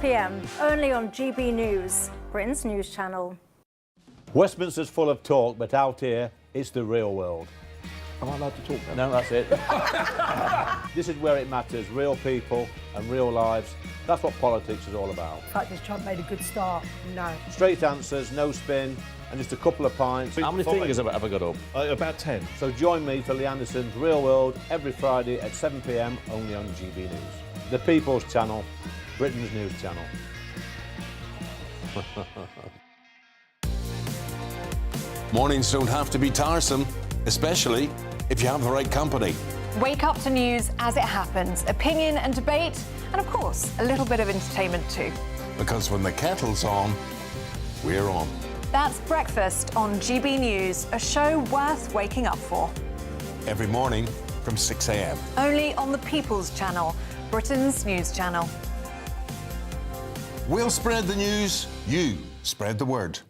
PM, only on GB News, Britain's news channel. Westminster's full of talk, but out here, it's the real world. Am I allowed to talk now? No, that's it. This is where it matters, real people and real lives. That's what politics is all about. In fact, this Trump made a good start. No. Straight answers, no spin, and just a couple of pints. How many fingers have I got up? About 10. So join me for Lee Anderson's Real World every Friday at 7 PM, only on GB News. The People's Channel, Britain's news channel. Mornings don't have to be tiresome, especially if you have the right company. Wake up to news as it happens, opinion and debate, and of course, a little bit of entertainment too. Because when the kettle's on, we're on. That's Breakfast on GB News, a show worth waking up for. Every morning from 6 AM. Only on the People's Channel, Britain's news channel. We'll spread the news, you spread the word.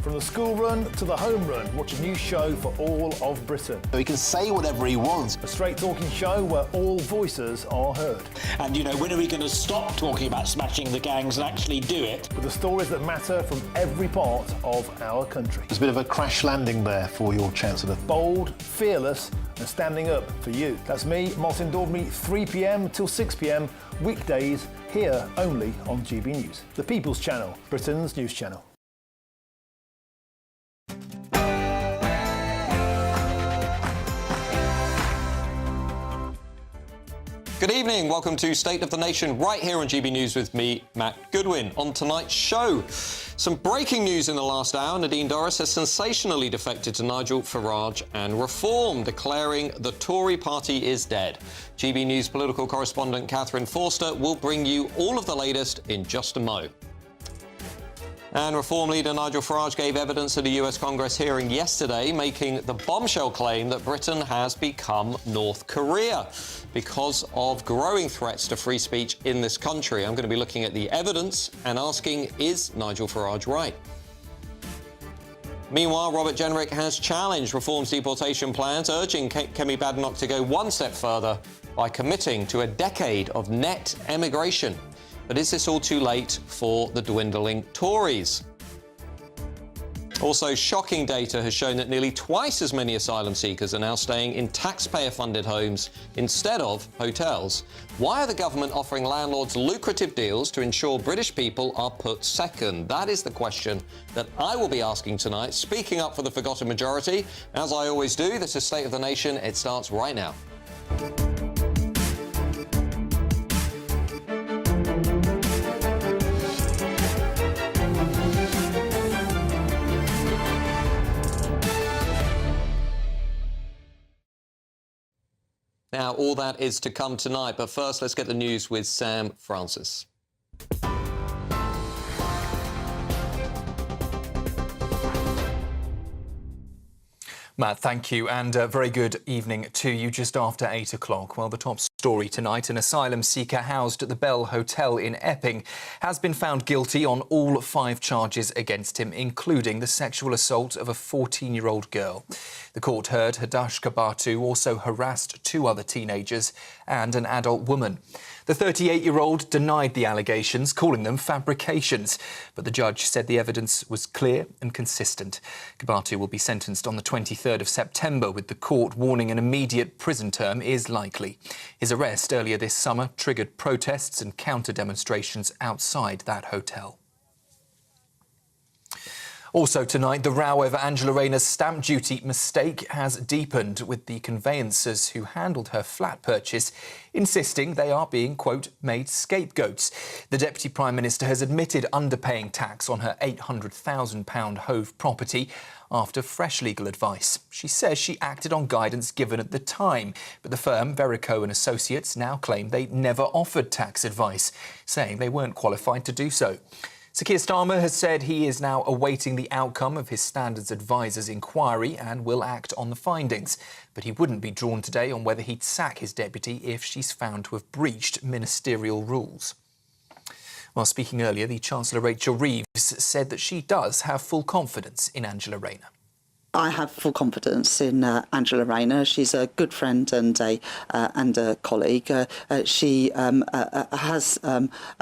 From the school run to the home run, watch a new show for all of Britain. So he can say whatever he wants. A straight-talking show where all voices are heard. And, you know, when are we going to stop talking about smashing the gangs and actually do it? With the stories that matter from every part of our country. There's a bit of a crash landing there for your Chancellor. Bold, fearless and standing up for you. That's me, Martin Daubney, 3 PM till 6 PM, weekdays, here only on GB News. The People's Channel, Britain's news channel. Good evening, welcome to State of the Nation right here on GB News with me, Matt Goodwin. On tonight's show, some breaking news in the last hour. Nadine Dorries has sensationally defected to Nigel Farage and Reform, declaring the Tory party is dead. GB News political correspondent Catherine Forster will bring you all of the latest in just a mo. And Reform leader Nigel Farage gave evidence at a US Congress hearing yesterday, making the bombshell claim that Britain has become North Korea because of growing threats to free speech in this country. I'm going to be looking at the evidence and asking, is Nigel Farage right? Meanwhile, Robert Jenrick has challenged Reform's deportation plans, urging Kemi Badenoch to go one step further by committing to a decade of net emigration. But is this all too late for the dwindling Tories? Also, shocking data has shown that nearly twice as many asylum seekers are now staying in taxpayer-funded homes instead of hotels. Why are the government offering landlords lucrative deals to ensure British people are put second? That is the question that I will be asking tonight, speaking up for the forgotten majority. As I always do, this is State of the Nation. It starts right now. Now, all that is to come tonight, but first, let's get the news with Sam Francis. Matt, thank you, and a very good evening to you. Just after 8 o'clock, well, the top story tonight, an asylum seeker housed at the Bell Hotel in Epping has been found guilty on all 5 charges against him, including the sexual assault of a 14-year-old girl. The court heard Hadashka Batu also harassed 2 other teenagers and an adult woman. The 38-year-old denied the allegations, calling them fabrications, but the judge said the evidence was clear and consistent. Kabatu will be sentenced on the 23rd of September, with the court warning an immediate prison term is likely. His arrest earlier this summer triggered protests and counter-demonstrations outside that hotel. Also tonight, the row over Angela Rayner's stamp duty mistake has deepened, with the conveyancers who handled her flat purchase insisting they are being, quote, made scapegoats. The Deputy Prime Minister has admitted underpaying tax on her £800,000 Hove property after fresh legal advice. She says she acted on guidance given at the time, but the firm, Verico and Associates, now claim they never offered tax advice, saying they weren't qualified to do so. Sir Keir Starmer has said he is now awaiting the outcome of his Standards Advisor's inquiry and will act on the findings. But he wouldn't be drawn today on whether he'd sack his deputy if she's found to have breached ministerial rules. While speaking earlier, the Chancellor Rachel Reeves said that she does have full confidence in Angela Rayner. I have full confidence in Angela Rayner. She's a good friend and a colleague. She has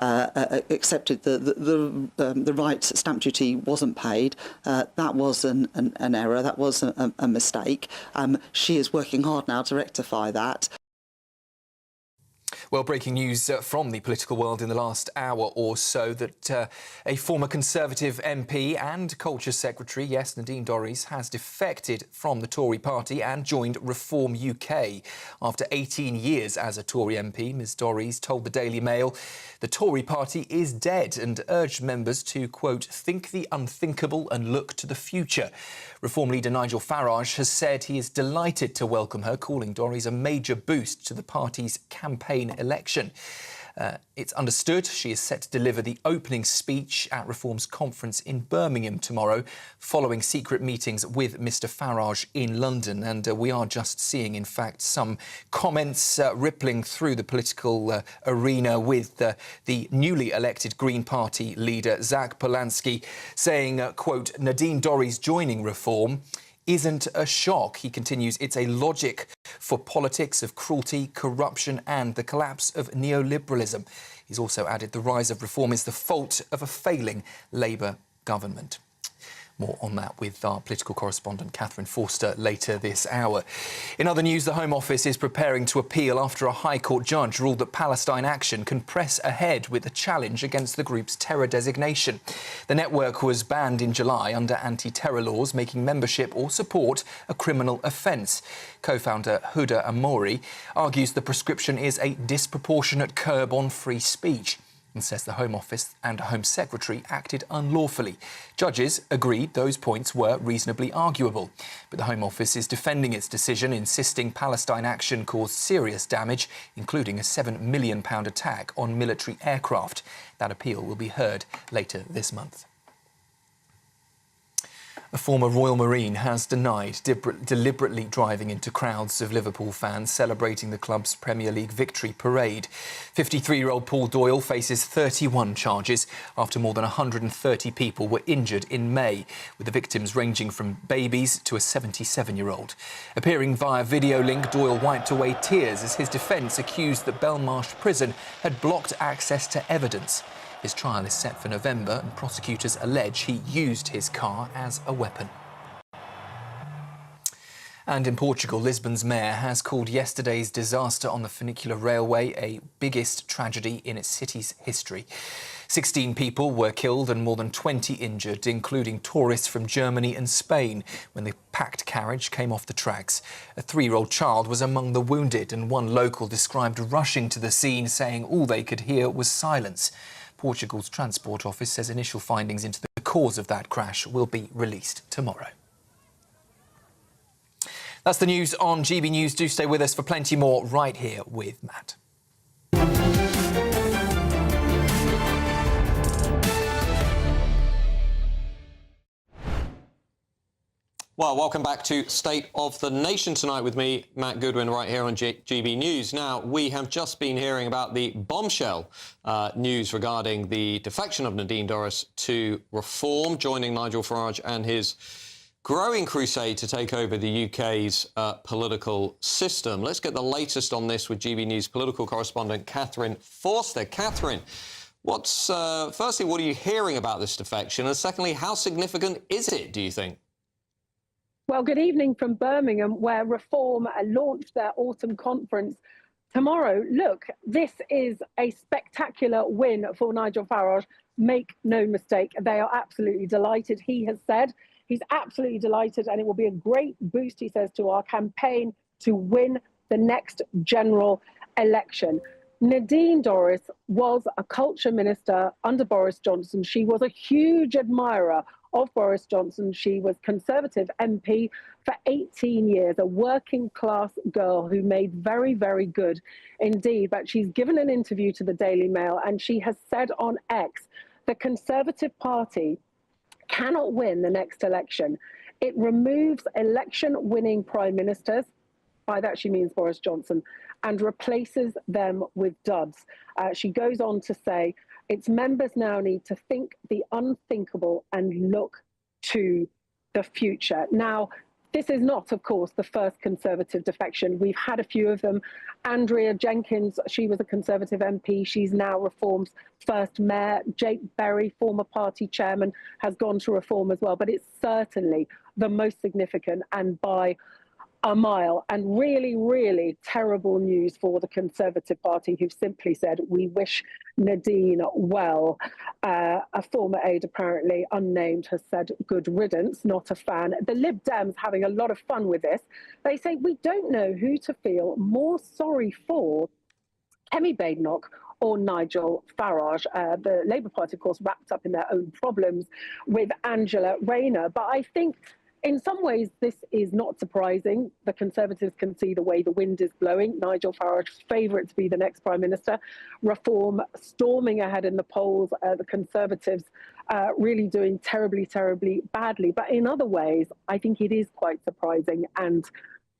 accepted the right stamp duty wasn't paid. That was an error. That was a mistake. She is working hard now to rectify that. Well, breaking news from the political world in the last hour or so that a former Conservative MP and Culture Secretary, yes, Nadine Dorries, has defected from the Tory party and joined Reform UK. After 18 years as a Tory MP, Ms Dorries told the Daily Mail the Tory party is dead and urged members to, quote, think the unthinkable and look to the future. Reform leader Nigel Farage has said he is delighted to welcome her, calling Dorries a major boost to the party's campaign election. It's understood she is set to deliver the opening speech at Reform's conference in Birmingham tomorrow, following secret meetings with Mr Farage in London. And we are just seeing, in fact, some comments rippling through the political arena with the newly elected Green Party leader, Zach Polanski, saying, quote, Nadine Dorries joining Reform isn't a shock. He continues, it's a logic for politics of cruelty, corruption and the collapse of neoliberalism. He's also added the rise of Reform is the fault of a failing Labour government. More on that with our political correspondent Catherine Forster later this hour. In other news, the Home Office is preparing to appeal after a High Court judge ruled that Palestine Action can press ahead with a challenge against the group's terror designation. The network was banned in July under anti-terror laws, making membership or support a criminal offence. Co-founder Huda Amori argues the prescription is a disproportionate curb on free speech and says the Home Office and Home Secretary acted unlawfully. Judges agreed those points were reasonably arguable, but the Home Office is defending its decision, insisting Palestine Action caused serious damage, including a £7 million attack on military aircraft. That appeal will be heard later this month. A former Royal Marine has denied deliberately driving into crowds of Liverpool fans celebrating the club's Premier League victory parade. 53-year-old Paul Doyle faces 31 charges after more than 130 people were injured in May, with the victims ranging from babies to a 77-year-old. Appearing via video link, Doyle wiped away tears as his defence accused that Belmarsh Prison had blocked access to evidence. His trial is set for November and prosecutors allege he used his car as a weapon. And in Portugal, Lisbon's mayor has called yesterday's disaster on the funicular railway a biggest tragedy in its city's history. 16 people were killed and more than 20 injured, including tourists from Germany and Spain, when the packed carriage came off the tracks. A 3-year-old child was among the wounded, and one local described rushing to the scene, saying all they could hear was silence. Portugal's Transport Office says initial findings into the cause of that crash will be released tomorrow. That's the news on GB News. Do stay with us for plenty more right here with Matt. Well, welcome back to State of the Nation tonight with me, Matt Goodwin, right here on GB News. Now, we have just been hearing about the bombshell news regarding the defection of Nadine Dorries to Reform, joining Nigel Farage and his growing crusade to take over the UK's political system. Let's get the latest on this with GB News political correspondent Catherine Forster. Catherine, firstly, what are you hearing about this defection? And secondly, how significant is it, do you think? Well, good evening from Birmingham, where Reform launched their autumn conference tomorrow. Look, this is a spectacular win for Nigel Farage. Make no mistake, they are absolutely delighted. He has said he's absolutely delighted, and it will be a great boost, he says, to our campaign to win the next general election. Nadine Dorries was a culture minister under Boris Johnson. She was a huge admirer of Boris Johnson. She was Conservative MP for 18 years, a working class girl who made very, very good indeed. But she's given an interview to the Daily Mail and she has said on X, the Conservative Party cannot win the next election. It removes election-winning prime ministers, by that she means Boris Johnson, and replaces them with duds. She goes on to say, its members now need to think the unthinkable and look to the future. Now, this is not, of course, the first Conservative defection. We've had a few of them. Andrea Jenkins, she was a Conservative MP. She's now Reform's first mayor. Jake Berry, former party chairman, has gone to Reform as well. But it's certainly the most significant, and by a mile, and really, really terrible news for the Conservative Party, who simply said, we wish Nadine well. A former aide, apparently unnamed, has said good riddance, not a fan. The Lib Dems having a lot of fun with this. They say, we don't know who to feel more sorry for, Kemi Badenoch or Nigel Farage. The Labour Party, of course, wrapped up in their own problems with Angela Rayner. But I think in some ways, this is not surprising. The Conservatives can see the way the wind is blowing. Nigel Farage's favourite to be the next Prime Minister. Reform storming ahead in the polls. The Conservatives really doing terribly, terribly badly. But in other ways, I think it is quite surprising, and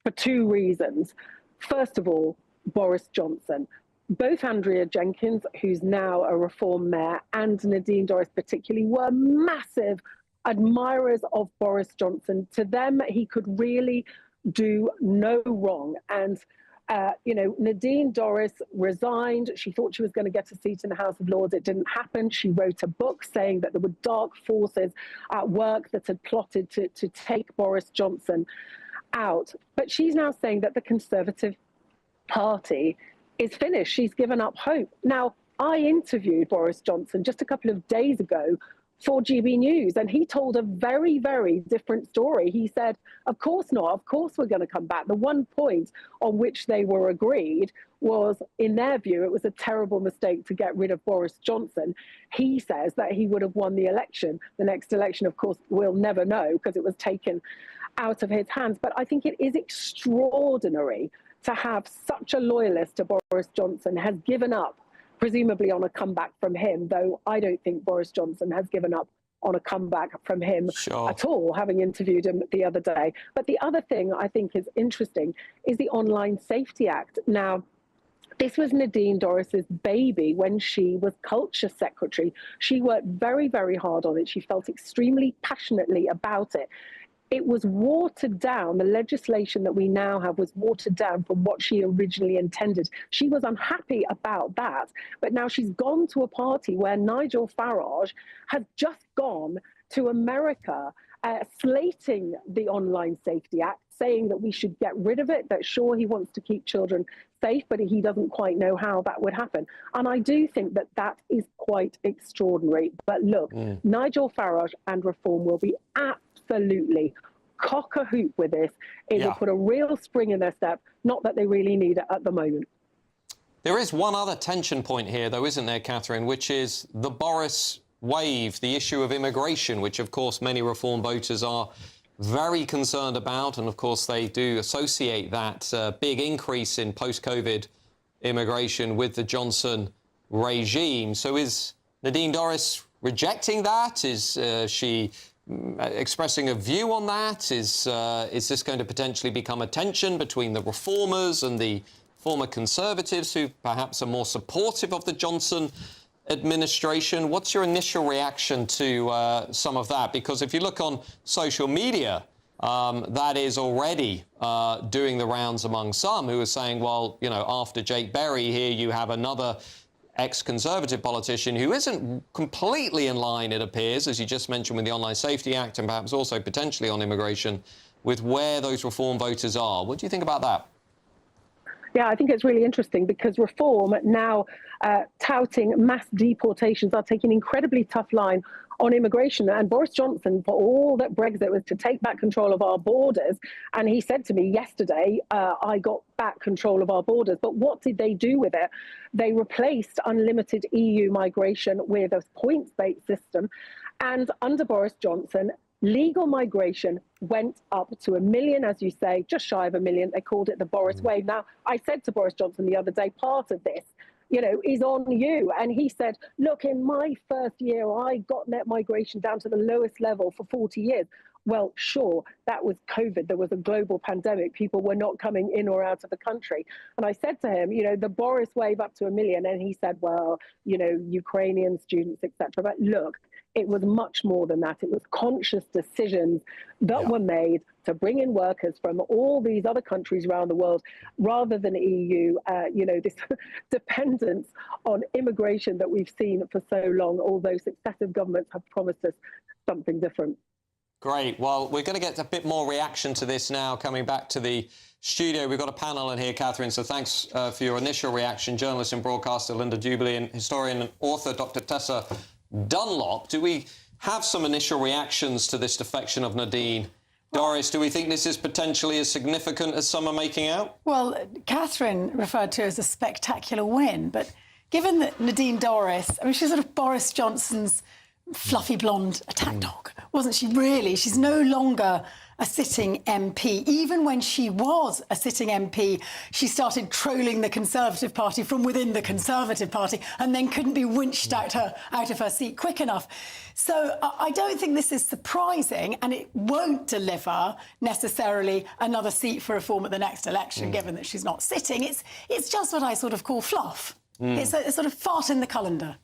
for two reasons. First of all, Boris Johnson. Both Andrea Jenkins, who's now a Reform mayor, and Nadine Dorries particularly, were massive admirers of Boris Johnson. To them, he could really do no wrong. And, you know, Nadine Dorries resigned. She thought she was going to get a seat in the House of Lords. It didn't happen. She wrote a book saying that there were dark forces at work that had plotted to take Boris Johnson out. But she's now saying that the Conservative Party is finished. She's given up hope. Now, I interviewed Boris Johnson just a couple of days ago for GB News, and he told a very, very different story. He said, of course not, of course we're going to come back. The one point on which they were agreed was, in their view, it was a terrible mistake to get rid of Boris Johnson. He says that he would have won the election. The next election, of course, we'll never know because it was taken out of his hands. But I think it is extraordinary to have such a loyalist to Boris Johnson has given up, presumably on a comeback from him, though I don't think Boris Johnson has given up on a comeback from him at all, having interviewed him the other day. But the other thing I think is interesting is the Online Safety Act. Now, this was Nadine Dorries's baby when she was Culture Secretary. She worked very, very hard on it. She felt extremely passionately about it. It was watered down. The legislation that we now have was watered down from what she originally intended. She was unhappy about that. But now she's gone to a party where Nigel Farage has just gone to America, slating the Online Safety Act, saying that we should get rid of it, that sure, he wants to keep children safe, but he doesn't quite know how that would happen. And I do think that that is quite extraordinary. But look, Nigel Farage and Reform will be absolutely cock a hoop with this. It will put a real spring in their step, not that they really need it at the moment. There is one other tension point here, though, isn't there, Catherine, which is the Boris wave, the issue of immigration, which, of course, many Reform voters are very concerned about. And, of course, they do associate that big increase in post-COVID immigration with the Johnson regime. So is Nadine Dorries rejecting that? Is she expressing a view on that? Is this going to potentially become a tension between the Reformers and the former Conservatives, who perhaps are more supportive of the Johnson administration? What's your initial reaction to some of that? Because if you look on social media, that is already doing the rounds among some who are saying, well, you know, after Jake Berry here, you have another ex-Conservative politician who isn't completely in line, it appears, as you just mentioned, with the Online Safety Act and perhaps also potentially on immigration, with where those Reform voters are. What do you think about that? Yeah, I think it's really interesting because Reform now touting mass deportations are taking an incredibly tough line on immigration. And Boris Johnson, for all that Brexit was to take back control of our borders, and he said to me yesterday, I got back control of our borders. But what did they do with it? They replaced unlimited EU migration with a points-based system. And under Boris Johnson, legal migration went up to 1 million, as you say, just shy of 1 million. They called it the Boris wave. Now, I said to Boris Johnson the other day, part of this, you know, is on you. And he said, look, in my first year, I got net migration down to the lowest level for 40 years. Well, sure, that was COVID. There was a global pandemic. People were not coming in or out of the country. And I said to him, you know, the Boris wave up to 1 million. And he said, well, you know, Ukrainian students, etc. But look, it was much more than that. It was conscious decisions that were made to bring in workers from all these other countries around the world, rather than EU, this dependence on immigration that we've seen for so long, although successive governments have promised us something different. Great. Well, we're going to get a bit more reaction to this now, coming back to the studio. We've got a panel in here, Catherine, so thanks for your initial reaction. Journalist and broadcaster Linda Jubilee and historian and author Dr. Tessa Dunlop. Do we have some initial reactions to this defection of Nadine? Doris, do we think this is potentially as significant as some are making out? Well, Catherine referred to it as a spectacular win, but given that Nadine Dorries, I mean, she's sort of Boris Johnson's fluffy blonde attack dog, wasn't she really? She's no longer a sitting MP. Even when she was a sitting MP, she started trolling the Conservative Party from within the Conservative Party and then couldn't be winched out of her seat quick enough. So I don't think this is surprising, and it won't deliver necessarily another seat for Reform at the next election, given that she's not sitting. It's just what I sort of call fluff. It's a sort of fart in the calendar.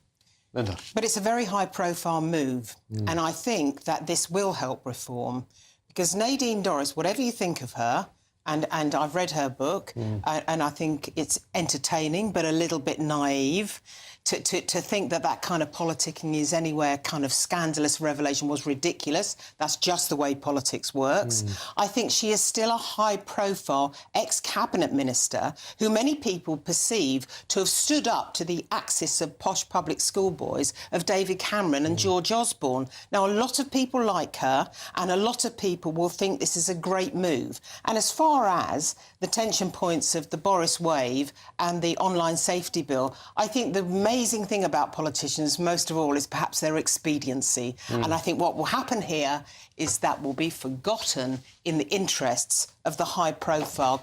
Linda. But it's a very high-profile move, and I think that this will help Reform, because Nadine Dorries, whatever you think of her, and I've read her book, and I think it's entertaining but a little bit naive. To think that kind of politicking is anywhere kind of scandalous revelation was ridiculous. That's just the way politics works. I think she is still a high-profile ex-cabinet minister who many people perceive to have stood up to the axis of posh public school boys of David Cameron and George Osborne. Now, a lot of people like her, and a lot of people will think this is a great move. And as far as the tension points of the Boris wave and the online safety bill, I think the amazing thing about politicians, most of all, is perhaps their expediency. And I think what will happen here is that will be forgotten in the interests of the high-profile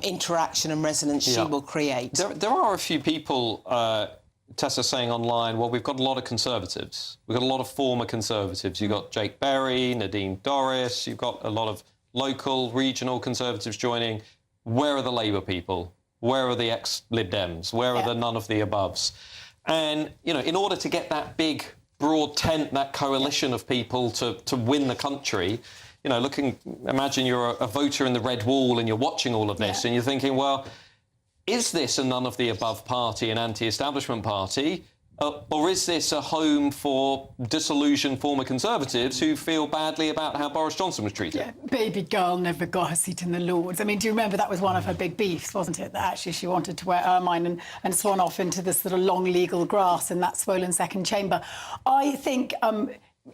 interaction and resonance she will create. There are a few people, Tessa, saying online, well, we've got a lot of Conservatives. We've got a lot of former Conservatives. You've got Jake Berry, Nadine Dorries. You've got a lot of local, regional Conservatives joining. Where are the Labour people? Where are the ex-Lib Dems? Where are the none of the aboves? And, you know, in order to get that big, broad tent, that coalition of people to win the country, you know, imagine you're a voter in the Red Wall and you're watching all of this and you're thinking, well, is this a none of the above party, an anti-establishment party? Or is this a home for disillusioned former Conservatives who feel badly about how Boris Johnson was treated? Yeah, baby girl never got her seat in the Lords. I mean, do you remember that was one of her big beefs, wasn't it? That actually she wanted to wear ermine and swan off into this sort of long legal grass in that swollen second chamber. I think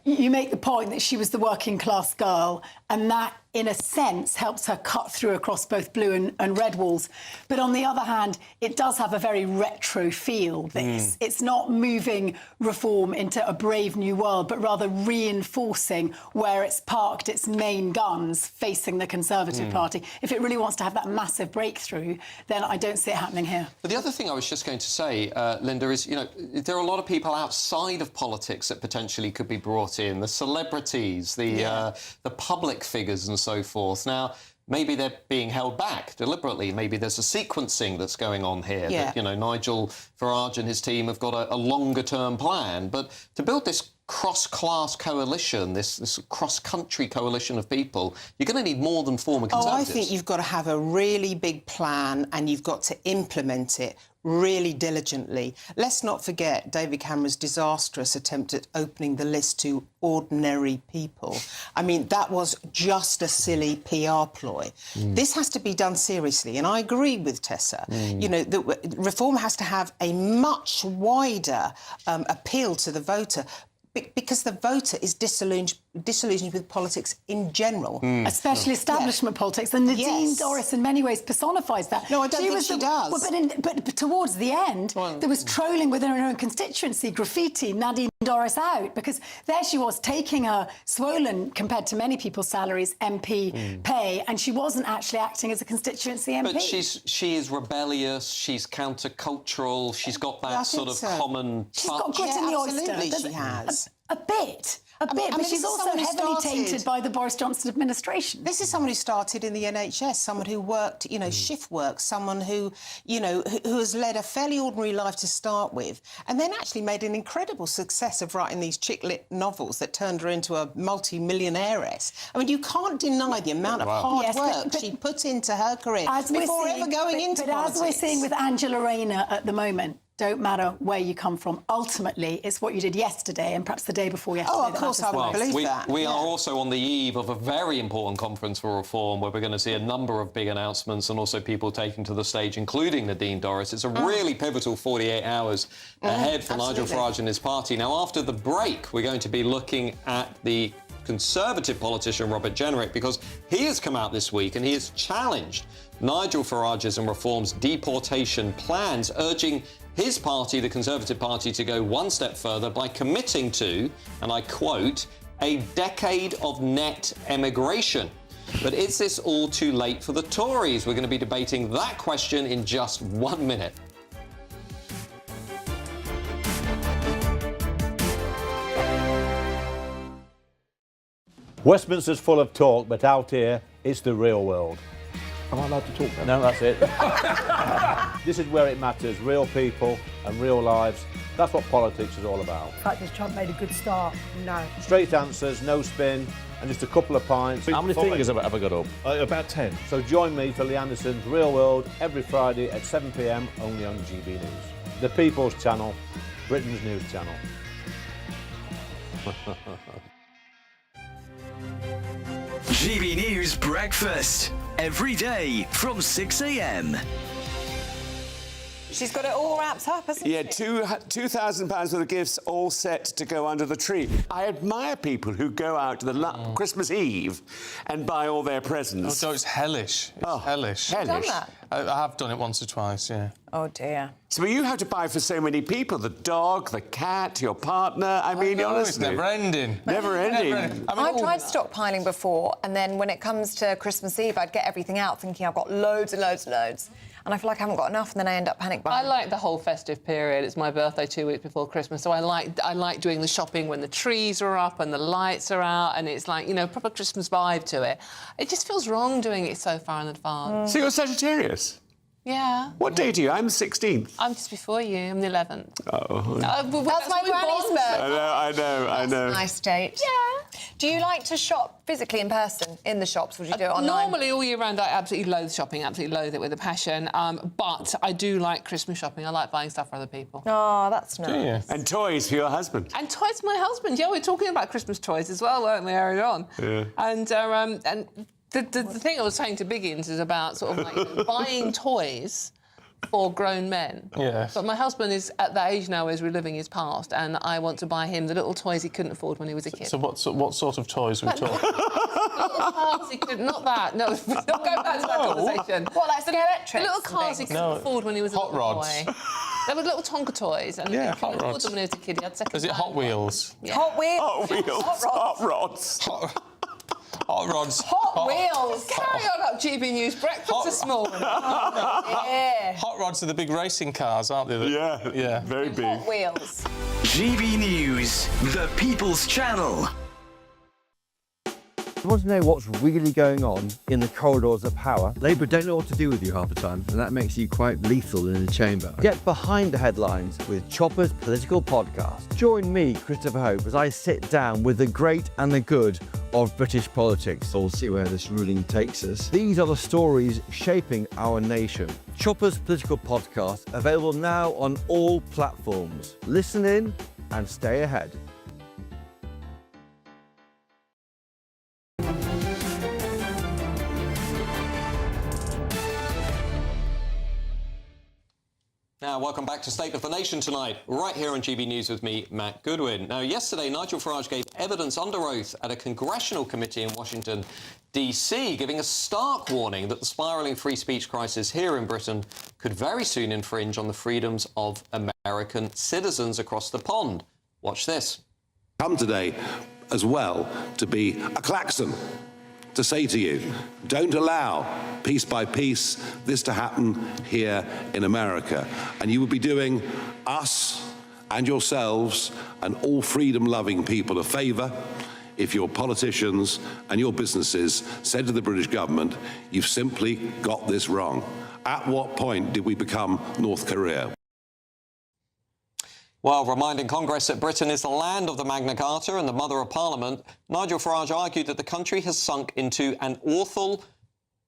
you make the point that she was the working class girl, and that, in a sense, helps her cut through across both blue and red walls. But on the other hand, it does have a very retro feel, this. It's not moving Reform into a brave new world, but rather reinforcing where it's parked its main guns facing the Conservative Party. If it really wants to have that massive breakthrough, then I don't see it happening here. But the other thing I was just going to say, Linda, is, you know, there are a lot of people outside of politics that potentially could be brought in, the celebrities, the public figures and so forth. Now, maybe they're being held back deliberately. Maybe there's a sequencing that's going on here. That, you know, Nigel Farage and his team have got a longer-term plan. But to build this cross-class coalition, this cross-country coalition of people, you're going to need more than former Conservatives. I think you've got to have a really big plan and you've got to implement it really diligently. Let's not forget David Cameron's disastrous attempt at opening the list to ordinary people. I mean, that was just a silly PR ploy. This has to be done seriously, and I agree with Tessa. You know, Reform has to have a much wider appeal to the voter, because the voter is disillusioned with politics in general. Especially establishment politics. And Nadine Dorries, in many ways, personifies that. No, I don't think she does. Well, but towards the end, there was trolling within her own constituency, graffiti, Nadine Dorries out, because there she was taking her swollen, compared to many people's salaries, MP pay, and she wasn't actually acting as a constituency MP. But she is rebellious, she's countercultural, she's got that sort of common touch. She's got grit in the oyster. Absolutely, she has. A bit. A bit, but she's also heavily tainted by the Boris Johnson administration. This is someone who started in the NHS, someone who worked, you know, shift work, someone who, you know, who has led a fairly ordinary life to start with, and then actually made an incredible success of writing these chick-lit novels that turned her into a multi-millionairess. I mean, you can't deny the amount of hard work she put into her career before ever going into politics. As we're seeing with Angela Rayner at the moment, don't matter where you come from. Ultimately, it's what you did yesterday and perhaps the day before yesterday. Oh, of course, I would believe that. We are also on the eve of a very important conference for reform where we're going to see a number of big announcements and also people taking to the stage, including Nadine Dorries. It's a really pivotal 48 hours ahead for Nigel Farage and his party. Now, after the break, we're going to be looking at the Conservative politician Robert Jenrick, because he has come out this week and he has challenged Nigel Farage's and Reform's deportation plans, urging his party, the Conservative Party, to go one step further by committing to, and I quote, a decade of net emigration. But is this all too late for the Tories? We're going to be debating that question in just 1 minute. Westminster's full of talk, but out here, it's the real world. Am I allowed to talk No, now? that's it. This is where it matters, real people and real lives. That's what politics is all about. The fact is Trump made a good start, no. Straight answers, no spin, and just a couple of pints. How many fingers have I got up? About 10. So join me for Lee Anderson's Real World every Friday at 7 p.m, only on GB News. The People's Channel, Britain's news channel. GB News Breakfast, every day from 6 a.m. She's got it all wrapped up, hasn't she? Yeah, £2,000 worth of gifts all set to go under the tree. I admire people who go out to the Christmas Eve and buy all their presents. Oh, it's hellish. It's hellish. Have you done that? I have done it once or twice, yeah. Oh, dear. So you have to buy for so many people, the dog, the cat, your partner. I mean, honestly. It's never ending. Never ending. I've tried stockpiling before, and then when it comes to Christmas Eve, I'd get everything out thinking I've got loads and loads and loads. And I feel like I haven't got enough, and then I end up panic buying. I like the whole festive period. It's my birthday 2 weeks before Christmas, so I like doing the shopping when the trees are up and the lights are out, and it's like, you know, proper Christmas vibe to it. It just feels wrong doing it so far in advance. So you're Sagittarius? Yeah. What day do you? I'm the 16th. I'm just before you. I'm the 11th. Oh. That's my granny's birthday. I know. Nice date. Yeah. Do you like to shop physically in person in the shops? Would you do it online? Normally, all year round, I absolutely loathe shopping, absolutely loathe it with a passion. But I do like Christmas shopping. I like buying stuff for other people. Oh, that's nice. And toys for your husband. And toys for my husband. Yeah, we're talking about Christmas toys as well, weren't we, earlier on? Yeah. And the thing I was saying to Biggins is about sort of like buying toys for grown men. Yes. But my husband is at that age now where he's reliving his past, and I want to buy him the little toys he couldn't afford when he was a kid. So what sort of toys are we talking? Little cars he couldn't... Not that, no. Don't go back to that conversation. What, like electric? The little cars he couldn't afford when he was a little boy. There were little Tonka toys, and he couldn't afford them when he was a kid. He had second. Is it Hot Wheels? Yeah. Hot Wheels? Hot Wheels. Hot rods. Hot rods. Hot Wheels. Carry on up GB News Breakfast this morning. Yeah. Hot rods are the big racing cars, aren't they? Yeah, very big. Hot Wheels. GB News, the People's Channel. You want to know what's really going on in the corridors of power? Labour don't know what to do with you half the time, and that makes you quite lethal in the chamber. Get behind the headlines with Chopper's political podcast. Join me, Christopher Hope, as I sit down with the great and the good of British politics. We'll see where this ruling takes us. These are the stories shaping our nation. Chopper's political podcast, available now on all platforms. Listen in and stay ahead. Now, welcome back to State of the Nation tonight, right here on GB News with me, Matt Goodwin. Now, yesterday, Nigel Farage gave evidence under oath at a congressional committee in Washington, D.C., giving a stark warning that the spiralling free speech crisis here in Britain could very soon infringe on the freedoms of American citizens across the pond. Watch this. Come today as well to be a klaxon, to say to you, don't allow, piece by piece, this to happen here in America. And you would be doing us and yourselves and all freedom-loving people a favour if your politicians and your businesses said to the British government, you've simply got this wrong. At what point did we become North Korea? While reminding Congress that Britain is the land of the Magna Carta and the mother of Parliament, Nigel Farage argued that the country has sunk into an awful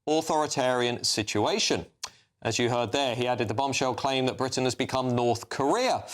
authoritarian situation. As you heard there, he added the bombshell claim that Britain has become North Korea.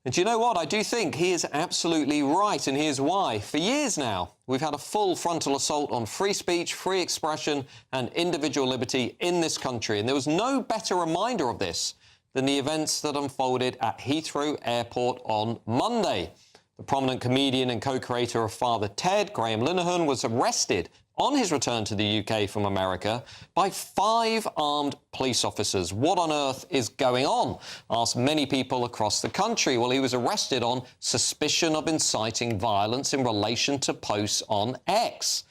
And do you know what? I do think he is absolutely right, and here's why. For years now, we've had a full frontal assault on free speech, free expression and individual liberty in this country, and there was no better reminder of this than the events that unfolded at Heathrow Airport on Monday. The prominent comedian and co-creator of Father Ted, Graham Linehan, was arrested on his return to the UK from America by 5 armed police officers. What on earth is going on? Asked many people across the country. Well, he was arrested on suspicion of inciting violence in relation to posts on X.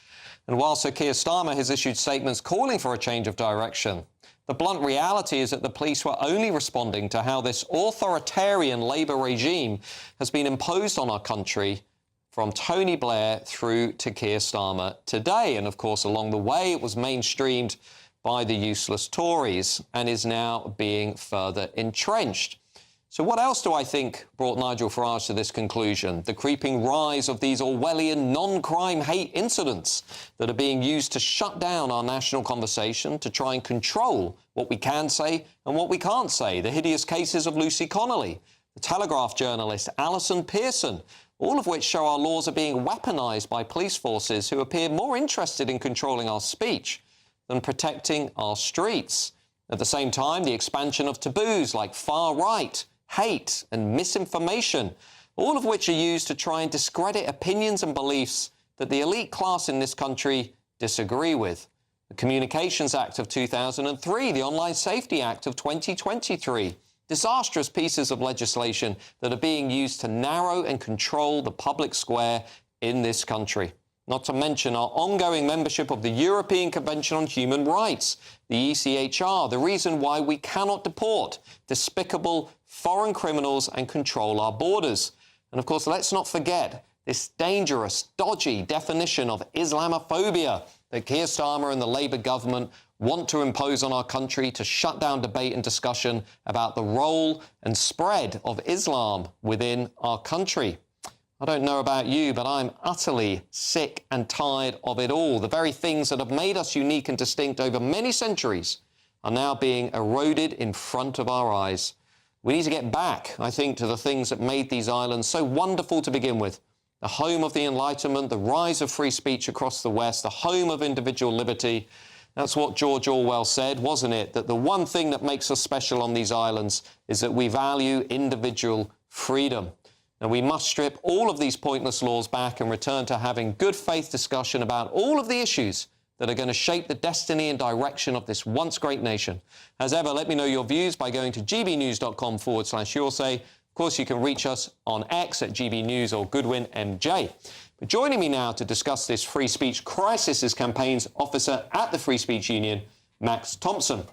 And while Sir Keir Starmer has issued statements calling for a change of direction, the blunt reality is that the police were only responding to how this authoritarian Labour regime has been imposed on our country from Tony Blair through to Keir Starmer today. And, of course, along the way, it was mainstreamed by the useless Tories and is now being further entrenched. So what else do I think brought Nigel Farage to this conclusion? The creeping rise of these Orwellian non-crime hate incidents that are being used to shut down our national conversation, to try and control what we can say and what we can't say. The hideous cases of Lucy Connolly, the Telegraph journalist Alison Pearson, all of which show our laws are being weaponised by police forces who appear more interested in controlling our speech than protecting our streets. At the same time, the expansion of taboos like far-right, hate and misinformation, all of which are used to try and discredit opinions and beliefs that the elite class in this country disagree with. The Communications Act of 2003, the Online Safety Act of 2023, disastrous pieces of legislation that are being used to narrow and control the public square in this country. Not to mention our ongoing membership of the European Convention on Human Rights, the ECHR, the reason why we cannot deport despicable foreign criminals and control our borders. And of course, let's not forget this dangerous, dodgy definition of Islamophobia that Keir Starmer and the Labour government want to impose on our country to shut down debate and discussion about the role and spread of Islam within our country. I don't know about you, but I'm utterly sick and tired of it all. The very things that have made us unique and distinct over many centuries are now being eroded in front of our eyes. We need to get back, I think, to the things that made these islands so wonderful to begin with. The home of the Enlightenment, the rise of free speech across the West, the home of individual liberty. That's what George Orwell said, wasn't it? That the one thing that makes us special on these islands is that we value individual freedom. And we must strip all of these pointless laws back and return to having good faith discussion about all of the issues that are going to shape the destiny and direction of this once great nation. As ever, let me know your views by going to gbnews.com/yoursay. Of course, you can reach us on X at GBNews or GoodwinMJ. But joining me now to discuss this free speech crisis is campaigns officer at the Free Speech Union, Max Thompson.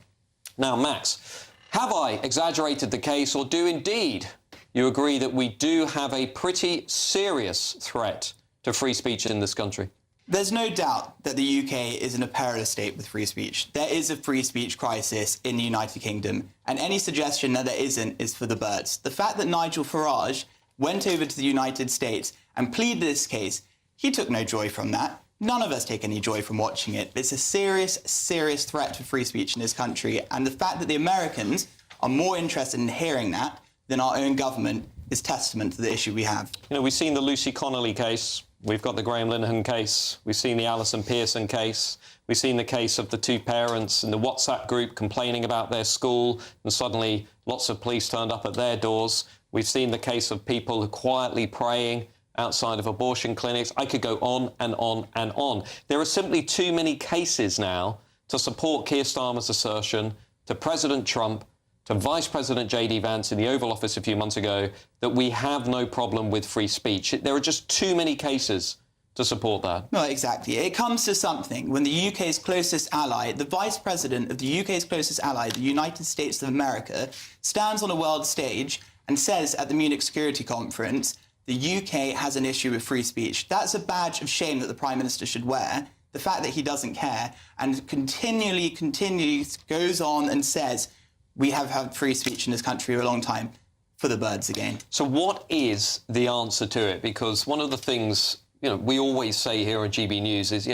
Now, Max, have I exaggerated the case, or do indeed you agree that we do have a pretty serious threat to free speech in this country? There's no doubt that the UK is in a perilous state with free speech. There is a free speech crisis in the United Kingdom, and any suggestion that there isn't is for the birds. The fact that Nigel Farage went over to the United States and pleaded this case, he took no joy from that. None of us take any joy from watching it. It's a serious, serious threat to free speech in this country, and the fact that the Americans are more interested in hearing that than our own government is testament to the issue we have. You know, we've seen the Lucy Connolly case. We've got the Graham Linehan case. We've seen the Alison Pearson case. We've seen the case of the 2 parents in the WhatsApp group complaining about their school, and suddenly lots of police turned up at their doors. We've seen the case of people quietly praying outside of abortion clinics. I could go on and on and on. There are simply too many cases now to support Keir Starmer's assertion to President Trump, to Vice President J.D. Vance in the Oval Office a few months ago, that we have no problem with free speech. There are just too many cases to support that. No, exactly. It comes to something when the UK's closest ally, the Vice President of the UK's closest ally, the United States of America, stands on a world stage and says at the Munich Security Conference, the UK has an issue with free speech. That's a badge of shame that the Prime Minister should wear. The fact that he doesn't care and continually goes on and says, we have had free speech in this country for a long time, for the birds again. So what is the answer to it? Because one of the things, we always say here on GB News is,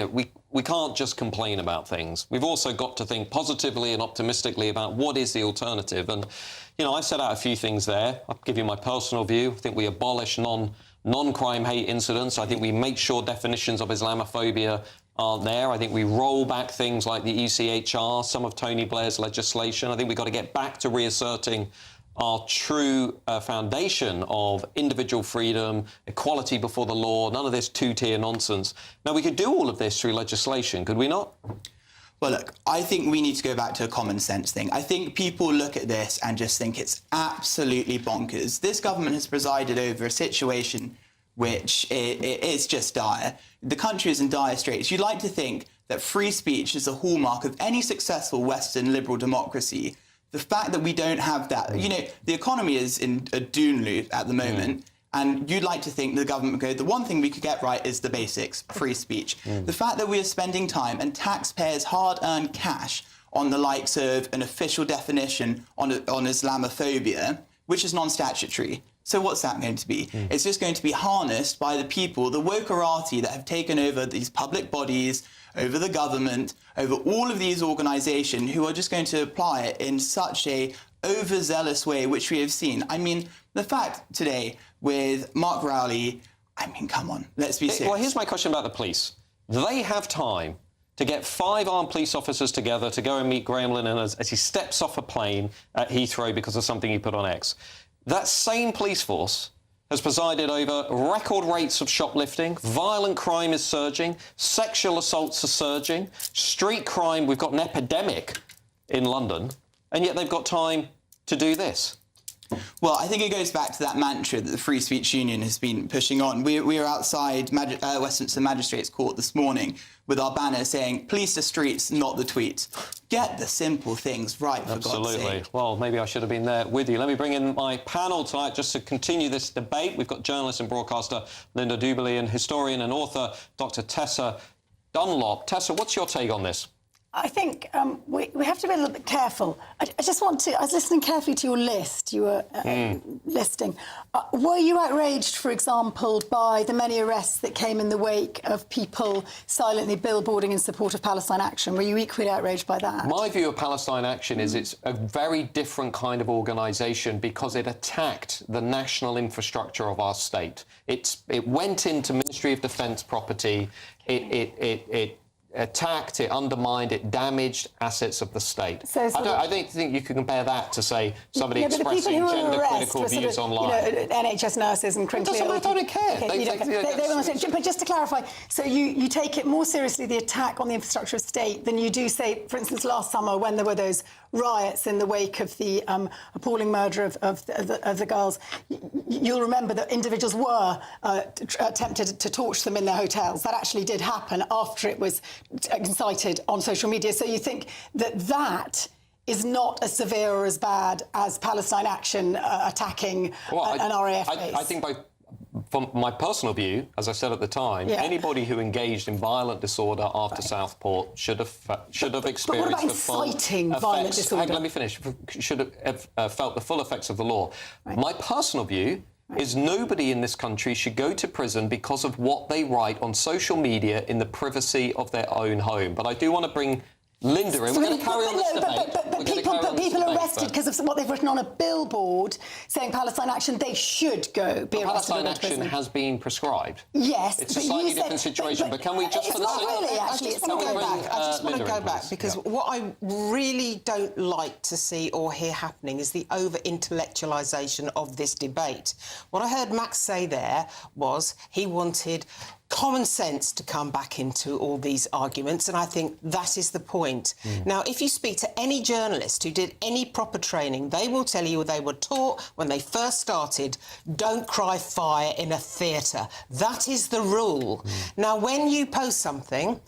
we can't just complain about things. We've also got to think positively and optimistically about what is the alternative. And, I set out a few things there. I'll give you my personal view. I think we abolish non-crime hate incidents. I think we make sure definitions of Islamophobia aren't there. I think we roll back things like the ECHR, some of Tony Blair's legislation. I think we've got to get back to reasserting our true foundation of individual freedom, equality before the law, none of this two-tier nonsense. Now, we could do all of this through legislation, could we not? Well, look, I think we need to go back to a common sense thing. I think people look at this and just think it's absolutely bonkers. This government has presided over a situation which is just dire. The country is in dire straits. You'd like to think that free speech is a hallmark of any successful Western liberal democracy. The fact that we don't have that, the economy is in a doom loop at the moment, and you'd like to think the government would go, the one thing we could get right is the basics, free speech. The fact that we are spending time and taxpayers' hard-earned cash on the likes of an official definition on Islamophobia, which is non-statutory. So what's that going to be? It's just going to be harnessed by the people, the wokerati that have taken over these public bodies, over the government, over all of these organisations who are just going to apply it in such a overzealous way, which we have seen. I mean, the fact today with Mark Rowley, I mean, come on, let's be serious. Well, here's my question about the police. They have time to get 5 armed police officers together to go and meet Graham Linehan as he steps off a plane at Heathrow because of something he put on X. That same police force has presided over record rates of shoplifting, violent crime is surging, sexual assaults are surging, street crime, we've got an epidemic in London, and yet they've got time to do this. Well, I think it goes back to that mantra that the Free Speech Union has been pushing on. We were outside Westminster Magistrates Court this morning with our banner saying, police the streets, not the tweets. Get the simple things right, for God's sake. Absolutely. Well, maybe I should have been there with you. Let me bring in my panel tonight just to continue this debate. We've got journalist and broadcaster Linda Duberly and historian and author Dr. Tessa Dunlop. Tessa, what's your take on this? I think we have to be a little bit careful. I just want to... I was listening carefully to your list you were listing. Were you outraged, for example, by the many arrests that came in the wake of people silently billboarding in support of Palestine Action? Were you equally outraged by that? My view of Palestine Action is it's a very different kind of organisation because it attacked the national infrastructure of our state. It went into Ministry of Defence property. It attacked, it undermined, it damaged assets of the state. So I don't think you can compare that to, say, somebody expressing gender-critical views online. NHS nurses and criminally... I don't care. Okay, but just to clarify, so you take it more seriously, the attack on the infrastructure of state, than you do, say, for instance, last summer when there were those riots in the wake of the appalling murder of the girls. You'll remember that individuals were attempted to torch them in their hotels. That actually did happen after it was incited on social media. So you think that is not as severe or as bad as Palestine Action attacking an RAF base? I think from my personal view, as I said at the time, anybody who engaged in violent disorder after Southport should have experienced... But what about inciting violent disorder? Let me finish. Should have felt the full effects of the law. Right. My personal view is nobody in this country should go to prison because of what they write on social media in the privacy of their own home. But I do want to bring Linda in. We're going to carry on this debate. But people arrested because of what they've written on a billboard saying Palestine Action, they should be arrested. Palestine Action has been prescribed. Yes. It's a slightly different situation, but can we just... I just want to go back because what I really don't like to see or hear happening is the over-intellectualisation of this debate. What I heard Max say there was he wanted common sense to come back into all these arguments, and I think that is the point. Now, if you speak to any journalist who did any proper training, they will tell you they were taught when they first started, don't cry fire in a theatre. That is the rule. Now, when you post something,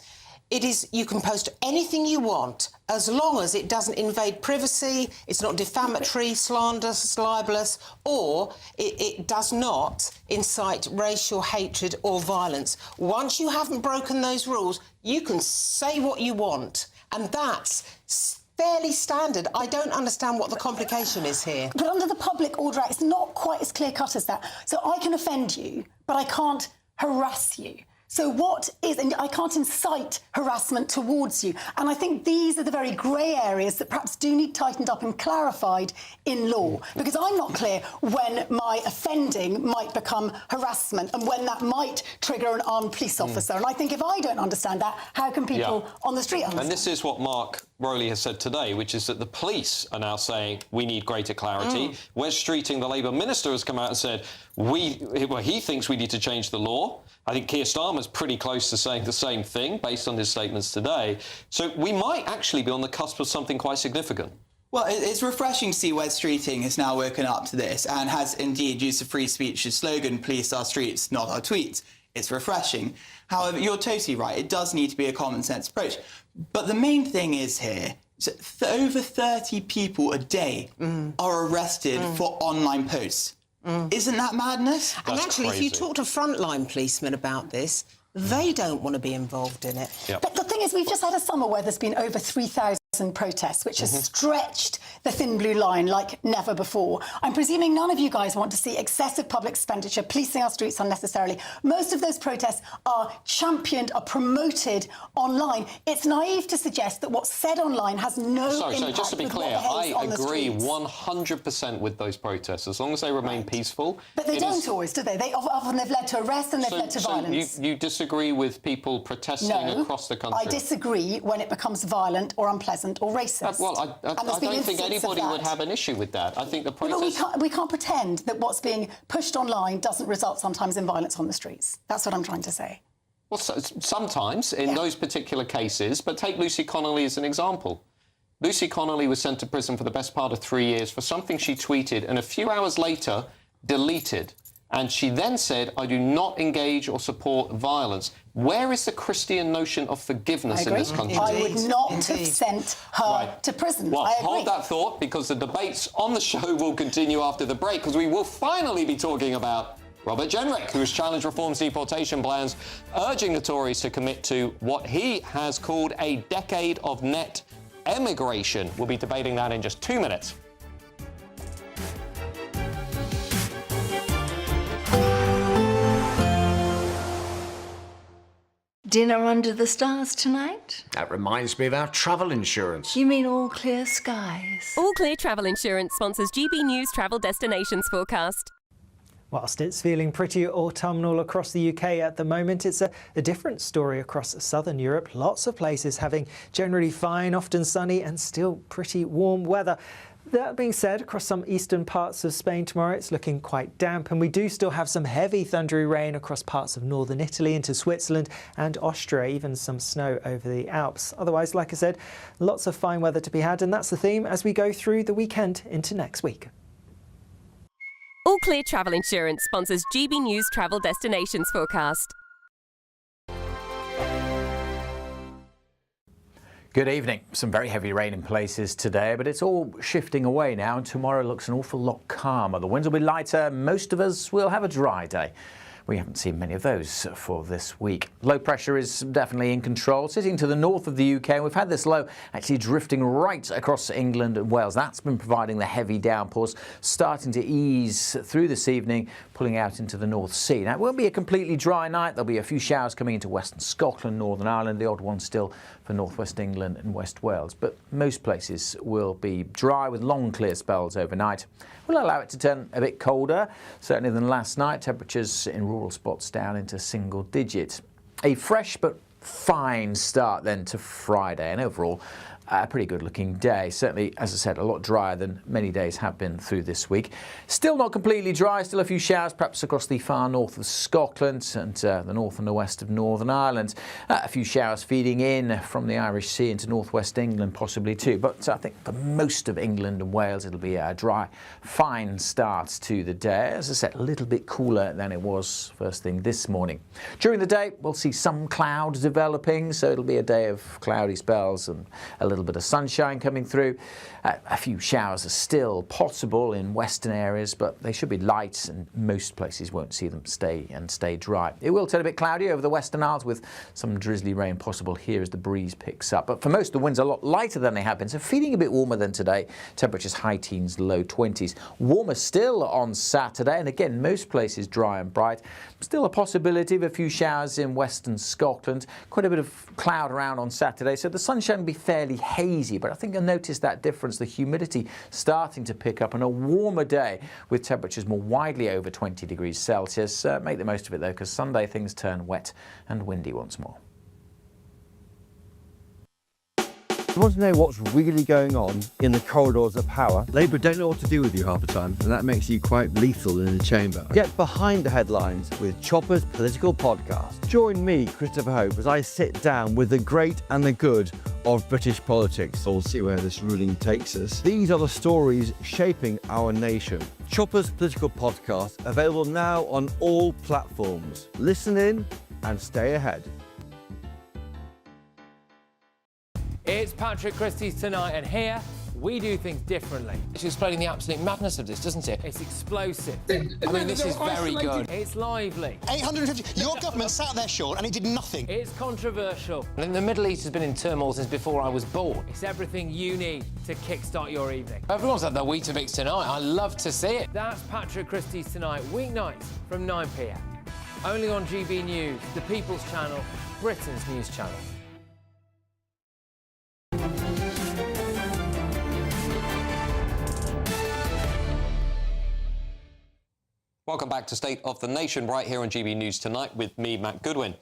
It is, you can post anything you want as long as it doesn't invade privacy, it's not defamatory, slanderous, libelous, or it does not incite racial hatred or violence. Once you haven't broken those rules, you can say what you want, and that's fairly standard. I don't understand what the complication is here. But under the Public Order Act, it's not quite as clear-cut as that. So I can offend you, but I can't harass you. So what is, and I can't incite harassment towards you. And I think these are the very grey areas that perhaps do need tightened up and clarified in law. Because I'm not clear when my offending might become harassment and when that might trigger an armed police officer. And I think if I don't understand that, how can people on the street understand? And this is what Mark Rowley has said today, which is that the police are now saying we need greater clarity. Wes Streeting, the Labour minister, has come out and said he thinks we need to change the law. I think Keir Starmer's pretty close to saying the same thing based on his statements today. So we might actually be on the cusp of something quite significant. Well, it's refreshing to see Wes Streeting has now woken up to this and has indeed used the free speech's slogan, police our streets, not our tweets. It's refreshing. However, you're totally right. It does need to be a common sense approach. But the main thing is here, over 30 people a day are arrested for online posts. Isn't that madness? And actually, if you talk to frontline policemen about this, they don't want to be involved in it. But the thing is, we've just had a summer where there's been over 3,000 protests, which has stretched the thin blue line like never before. I'm presuming none of you guys want to see excessive public expenditure policing our streets unnecessarily. Most of those protests are championed, are promoted online. It's naive to suggest that what's said online has no impact. Sorry, just to be clear, I agree 100% with those protests, as long as they remain peaceful. But they don't always, do they? Often they've led to arrest and they've led to violence. You disagree with people protesting across the country? I disagree when it becomes violent or unpleasant or racist. Well, I don't think anybody would have an issue with that. I think the protest... But we can't pretend that what's being pushed online doesn't result sometimes in violence on the streets. That's what I'm trying to say. Well, sometimes, in those particular cases, but take Lucy Connolly as an example. Lucy Connolly was sent to prison for the best part of 3 years for something she tweeted and a few hours later deleted. And she then said, I do not engage or support violence. Where is the Christian notion of forgiveness in this country? I would not have sent her to prison. Well, hold that thought, because the debates on the show will continue after the break, because we will finally be talking about Robert Jenrick, who has challenged Reform's deportation plans, urging the Tories to commit to what he has called a decade of net emigration. We'll be debating that in just 2 minutes. Dinner under the stars tonight? That reminds me of our travel insurance. You mean All Clear Skies? All Clear Travel Insurance sponsors GBNews travel destinations forecast. Whilst it's feeling pretty autumnal across the UK at the moment, it's a different story across southern Europe. Lots of places having generally fine, often sunny and still pretty warm weather. That being said, across some eastern parts of Spain tomorrow, it's looking quite damp, and we do still have some heavy thundery rain across parts of northern Italy into Switzerland and Austria, even some snow over the Alps. Otherwise, like I said, lots of fine weather to be had, and that's the theme as we go through the weekend into next week. All Clear Travel Insurance sponsors GBNews travel destinations forecast. Good evening. Some very heavy rain in places today, but it's all shifting away now, and tomorrow looks an awful lot calmer. The winds will be lighter. Most of us will have a dry day. We haven't seen many of those for this week. Low pressure is definitely in control, sitting to the north of the UK. We've had this low actually drifting right across England and Wales. That's been providing the heavy downpours, starting to ease through this evening, pulling out into the North Sea. Now, it won't be a completely dry night. There'll be a few showers coming into Western Scotland, Northern Ireland, the odd one still for North West England and West Wales. But most places will be dry with long clear spells overnight. We'll allow it to turn a bit colder, certainly than last night. Temperatures in rural spots down into single digits. A fresh but fine start then to Friday, and overall a pretty good-looking day. Certainly, as I said, a lot drier than many days have been through this week. Still not completely dry, still a few showers, perhaps across the far north of Scotland and the north and the west of Northern Ireland. A few showers feeding in from the Irish Sea into northwest England, possibly too. But I think for most of England and Wales, it'll be a dry, fine start to the day. As I said, a little bit cooler than it was first thing this morning. During the day, we'll see some clouds developing, so it'll be a day of cloudy spells and a little bit of sunshine coming through. A few showers are still possible in western areas, but they should be light and most places won't see them stay dry. It will turn a bit cloudy over the Western Isles with some drizzly rain possible here as the breeze picks up. But for most, the winds are a lot lighter than they have been, so feeling a bit warmer than today. Temperatures high teens, low 20s. Warmer still on Saturday, and again, most places dry and bright. Still a possibility of a few showers in western Scotland. Quite a bit of cloud around on Saturday, so the sunshine will be fairly hazy, but I think you'll notice that difference, the humidity starting to pick up, and a warmer day with temperatures more widely over 20 degrees Celsius. Make the most of it though, because Sunday things turn wet and windy once more. You want to know what's really going on in the corridors of power? Labour don't know what to do with you half the time, and that makes you quite lethal in the chamber. Get behind the headlines with Chopper's political podcast. Join me, Christopher Hope, as I sit down with the great and the good of British politics. We'll see where this ruling takes us. These are the stories shaping our nation. Chopper's political podcast, available now on all platforms. Listen in and stay ahead. It's Patrick Christie's Tonight, and here we do things differently. It's explaining the absolute madness of this, doesn't it? It's explosive. I mean, this is very good. It's lively. 850. Your government sat there, Sean, and it did nothing. It's controversial. And the Middle East has been in turmoil since before I was born. It's everything you need to kickstart your evening. Everyone's had their Weetabix tonight. I love to see it. That's Patrick Christie's Tonight, weeknights from 9 p.m. Only on GB News, the People's Channel, Britain's news channel. Welcome back to State of the Nation, right here on GB News Tonight with me, Matt Goodwin.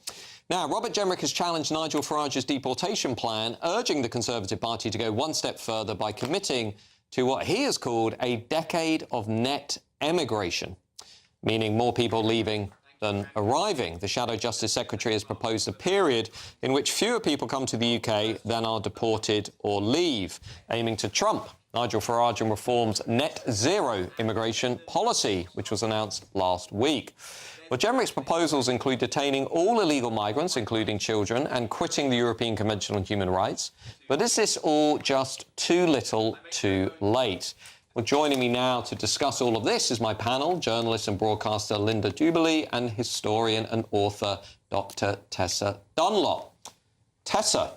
Now, Robert Jenrick has challenged Nigel Farage's deportation plan, urging the Conservative Party to go one step further by committing to what he has called a decade of net emigration, meaning more people leaving than arriving. The Shadow Justice Secretary has proposed a period in which fewer people come to the UK than are deported or leave, aiming to trump Nigel Farage and Reform's net zero immigration policy, which was announced last week. Well, Jenrick's proposals include detaining all illegal migrants, including children, and quitting the European Convention on Human Rights. But is this all just too little, too late? Well, joining me now to discuss all of this is my panel, journalist and broadcaster Linda Jubilee and historian and author Dr. Tessa Dunlop. Tessa,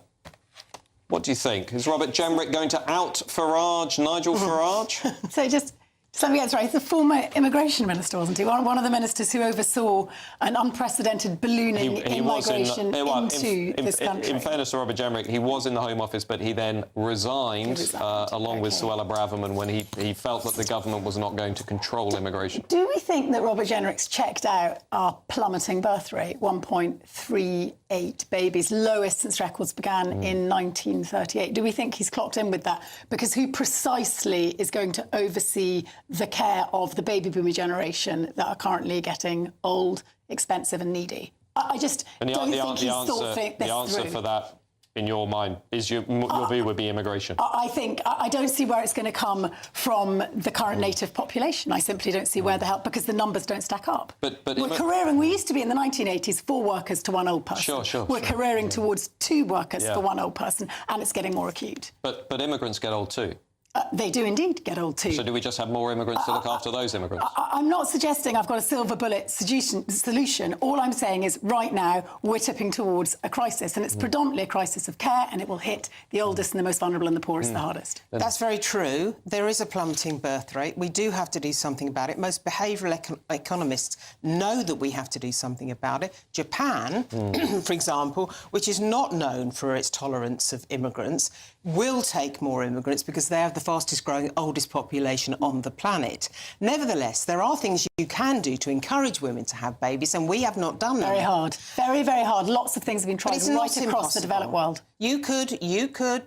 what do you think? Is Robert Jenrick going to out Farage, Nigel Farage? So just let me get this right. He's the former immigration minister, wasn't he? One of the ministers who oversaw an unpressidented ballooning in migration into this country. In fairness to Robert Jenrick, he was in the Home Office, but he then resigned along with Suella Braverman when he felt that the government was not going to control immigration. Do we think that Robert Jenrick's checked out our plummeting birth rate, 1.38 babies, lowest since records began in 1938? Do we think he's clocked in with that? Because who precisely is going to oversee the care of the baby boomer generation that are currently getting old, expensive and needy? I just don't think he's thought this through. The answer for that, in your mind, is your view would be immigration? I don't see where it's going to come from the current native population. I simply don't see where the help, because the numbers don't stack up. But we're careering, we used to be in the 1980s 4 workers to 1 old person. We're careering towards 2 workers for 1 old person, and it's getting more acute. But immigrants get old too. They do indeed get old too. So do we just have more immigrants to look after those immigrants? I'm not suggesting I've got a silver bullet solution. All I'm saying is right now we're tipping towards a crisis, and it's predominantly a crisis of care, and it will hit the oldest and the most vulnerable and the poorest the hardest. That's very true. There is a plummeting birth rate. We do have to do something about it. Most behavioural economists know that we have to do something about it. Japan, for example, which is not known for its tolerance of immigrants, will take more immigrants because they have the fastest growing, oldest population on the planet. Nevertheless, there are things you can do to encourage women to have babies, and we have not done that. Very hard. Very, very hard. Lots of things have been tried right across the developed world. You could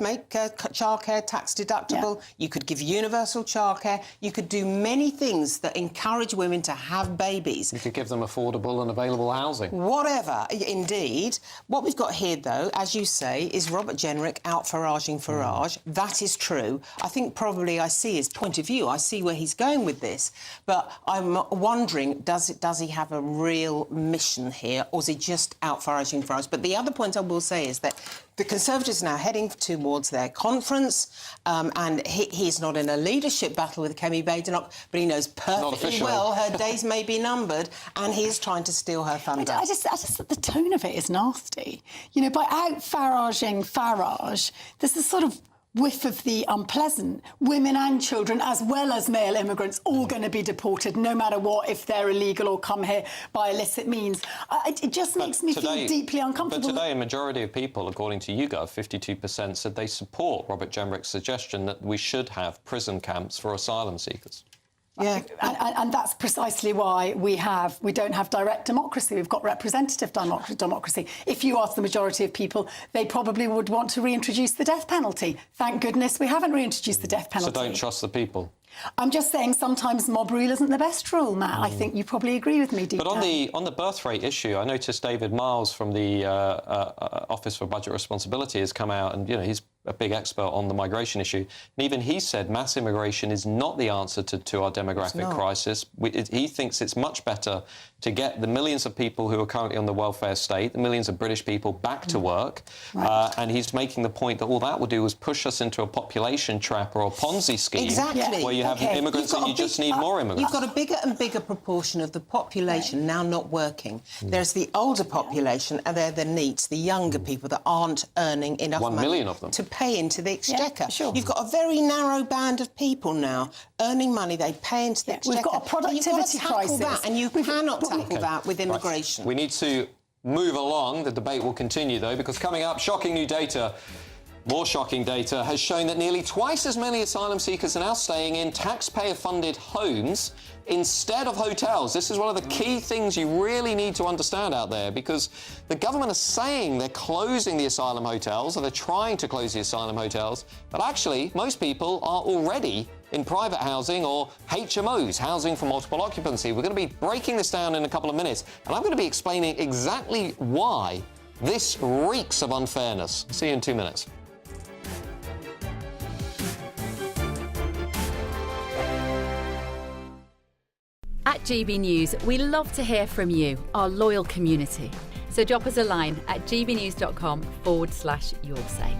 make childcare tax deductible. Yeah. You could give universal childcare. You could do many things that encourage women to have babies. You could give them affordable and available housing. Whatever, indeed. What we've got here, though, as you say, is Robert Jenrick out Faraging Farage. That is true. I think probably I see his point of view. I see where he's going with this. But I'm wondering, does he have a real mission here, or is he just out Faraging Farage? But the other point I will say is that the Conservatives are now heading towards their conference, and he's not in a leadership battle with Kemi Badenoch, but he knows perfectly well her days may be numbered, and he's trying to steal her thunder. I just the tone of it is nasty. You know, by out-Faraging Farage, there's this sort of whiff of the unpleasant. Women and children, as well as male immigrants, all going to be deported, no matter what, if they're illegal or come here by illicit means. It just makes me feel deeply uncomfortable. But today, a majority of people, according to YouGov, 52%, said they support Robert Jenrick's suggestion that we should have prison camps for asylum seekers. Yeah, and that's precisely why we don't have direct democracy. We've got representative democracy. If you ask the majority of people, they probably would want to reintroduce the death penalty. Thank goodness we haven't reintroduced the death penalty. So don't trust the people. I'm just saying sometimes mob rule isn't the best rule, Matt. I think you probably agree with me, deep But on the birth rate issue, I noticed David Miles from the Office for Budget Responsibility has come out, and he's a big expert on the migration issue. And even he said mass immigration is not the answer to our demographic crisis. He thinks it's much better to get the millions of people who are currently on the welfare state, the millions of British people, back to work. Right. And he's making the point that all that will do is push us into a population trap or a Ponzi scheme. Exactly. Where you have immigrants and you just need more immigrants. You've got a bigger and bigger proportion of the population now not working. There's the older population, and they're the NEETs, the younger people that aren't earning enough 1 money million of them. to pay into the exchequer. Yeah, sure. You've got a very narrow band of people now earning money, they pay into the exchequer. We've got a productivity crisis. That, and you cannot tackle that with immigration. Right. We need to move along. The debate will continue, though, because coming up, shocking new data. More shocking data has shown that nearly twice as many asylum seekers are now staying in taxpayer-funded homes instead of hotels. This is one of the key things you really need to understand out there, because the government is saying they're closing the asylum hotels, or they're trying to close the asylum hotels, but actually most people are already in private housing or HMOs, housing for multiple occupancy. We're going to be breaking this down in a couple of minutes, and I'm going to be explaining exactly why this reeks of unfairness. See you in 2 minutes. At GB News, we love to hear from you, our loyal community. So drop us a line at gbnews.com/yoursay.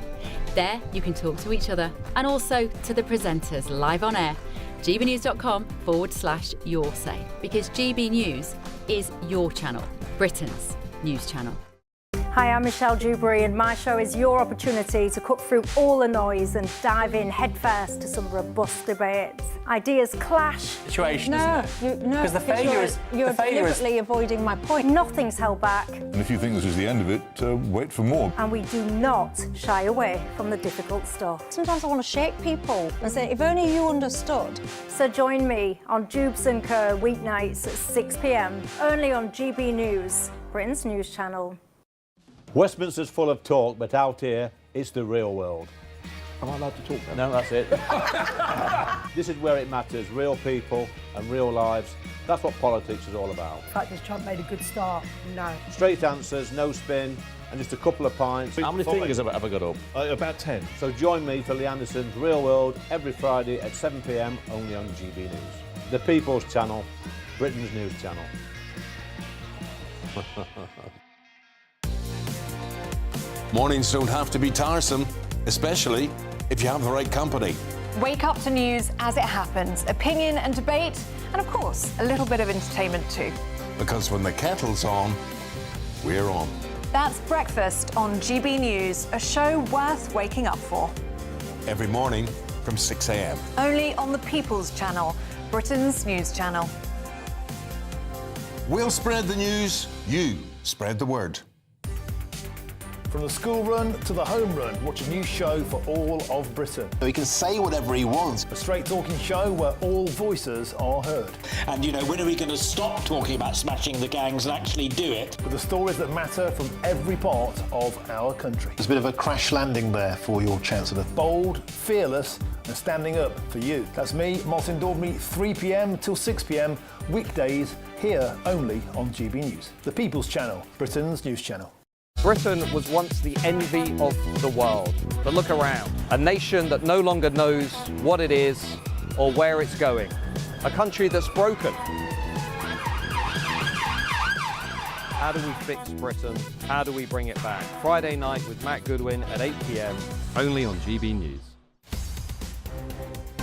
There you can talk to each other and also to the presenters live on air. gbnews.com/yoursay, because GB News is your channel, Britain's news channel. Hi, I'm Michelle Dewberry, and my show is your opportunity to cut through all the noise and dive in headfirst to some robust debates. Ideas clash. Situation, isn't it? Because the failure is... You're deliberately avoiding my point. Nothing's held back. And if you think this is the end of it, wait for more. And we do not shy away from the difficult stuff. Sometimes I want to shake people and say, if only you understood. So join me on Jubes & Co. weeknights at 6 p.m, only on GB News, Britain's news channel. Westminster's full of talk, but out here, it's the real world. Am I allowed to talk now? No, that's it. This is where it matters, real people and real lives. That's what politics is all about. In fact, has Trump made a good start? No. Straight answers, no spin, and just a couple of pints. How many fingers have I got up? About 10. So join me for Lee Anderson's Real World every Friday at 7 p.m, only on GB News. The People's Channel, Britain's news channel. Mornings don't have to be tiresome, especially if you have the right company. Wake up to news as it happens, opinion and debate, and of course, a little bit of entertainment too. Because when the kettle's on, we're on. That's Breakfast on GB News, a show worth waking up for. Every morning from 6 a.m. Only on the People's Channel, Britain's news channel. We'll spread the news, you spread the word. From the school run to the home run, watch a new show for all of Britain. So he can say whatever he wants. A straight-talking show where all voices are heard. And, you know, when are we going to stop talking about smashing the gangs and actually do it? With the stories that matter from every part of our country. There's a bit of a crash landing there for your Chancellor. Bold, fearless and standing up for you. That's me, Martin Daubney, 3 p.m. till 6 p.m, weekdays, here only on GB News. The People's Channel, Britain's news channel. Britain was once the envy of the world. But look around. A nation that no longer knows what it is or where it's going. A country that's broken. How do we fix Britain? How do we bring it back? Friday night with Matt Goodwin at 8 p.m, only on GB News.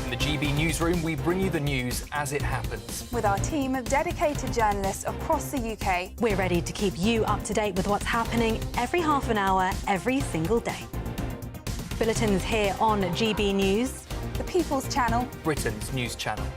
In the GB Newsroom, we bring you the news as it happens. With our team of dedicated journalists across the UK, we're ready to keep you up to date with what's happening every half an hour, every single day. Bulletins here on GB News. The People's Channel, Britain's news channel.